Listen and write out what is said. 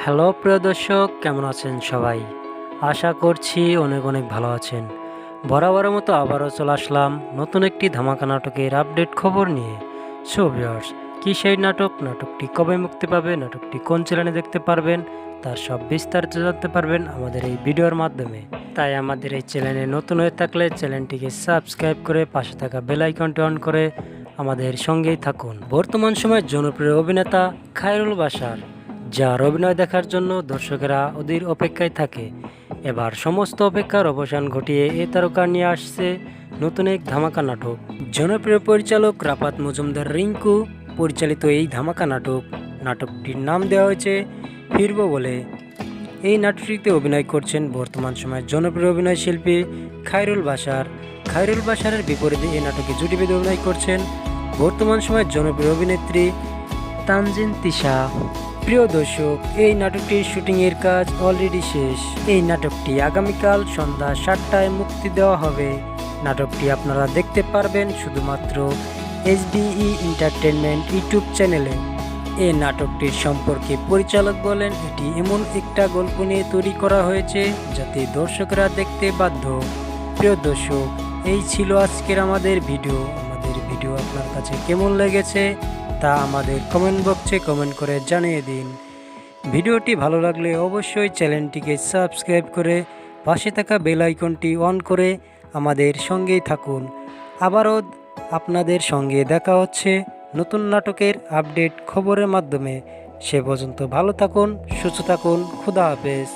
Hello প্রিয় দর্শক, কেমন আছেন সবাই? আশা করছি অনেক অনেক ভালো আছেন। বরাবরের মতো আবারও চলে আসলাম নতুন একটি ধামাকা নাটকের আপডেট খবর নিয়ে। সো ভিউয়ার্স, কী সেই নাটক, নাটকটি কবে মুক্তি পাবে, নাটকটি কোন চ্যানেলে দেখতে পারবেন, তার সব বিস্তারিত জানতে পারবেন আমাদের এই ভিডিওর মাধ্যমে। তাই আমাদের এই চ্যানেলে নতুন হয়ে থাকলে চ্যানেলটিকে সাবস্ক্রাইব করে পাশে থাকা বেল আইকনটি অন করে আমাদের সঙ্গেই থাকুন। বর্তমান সময়ে জনপ্রিয় অভিনেতা খায়রুল বাশার, যার অভিনয় দেখার জন্য দর্শকেরা অধীর অপেক্ষায় থাকে, এবার সমস্ত অপেক্ষার অবসান ঘটিয়ে এ তারকা নিয়ে আসছে নতুন এক ধামাকা নাটক। জনপ্রিয় পরিচালক রাফাত মজুমদার রিঙ্কু পরিচালিত এই ধামাকা নাটকটির নাম দেওয়া হয়েছে ফিরব বলে। এই নাটকটিতে অভিনয় করছেন বর্তমান সময়ের জনপ্রিয় অভিনয় শিল্পী খায়রুল বাশারের বিপরীতে এই নাটকে জুটি বেঁধে অভিনয় করছেন বর্তমান সময়ের জনপ্রিয় অভিনেত্রী তানজিন তিশা। প্রিয় দর্শক, এই নাটকটির শুটিংয়ের কাজ অলরেডি শেষ। এই নাটকটি আগামীকাল সন্ধ্যা 7টায় মুক্তি দেওয়া হবে। নাটকটি আপনারা দেখতে পারবেন শুধুমাত্র SBE এন্টারটেনমেন্ট ইউটিউব চ্যানেলে। এই নাটকটির সম্পর্কে পরিচালক বলেন, এটি এমন একটা গল্প নিয়ে তৈরি করা হয়েছে যাতে দর্শকরা দেখতে বাধ্য। প্রিয় দর্শক, এই ছিল আজকের আমাদের ভিডিও আপনার কাছে কেমন লেগেছে তা আমাদের কমেন্ট বক্সে কমেন্ট করে জানিয়ে দিন। ভিডিওটি ভালো লাগলে অবশ্যই চ্যানেলটিকে সাবস্ক্রাইব করে পাশে থাকা বেল আইকনটি অন করে আমাদের সঙ্গেই থাকুন। আবারও আপনাদের সঙ্গে দেখা হচ্ছে নতুন নাটকের আপডেট খবরের মাধ্যমে। সে পর্যন্ত ভালো থাকুন, সুস্থ থাকুন, খুদা হাফেজ।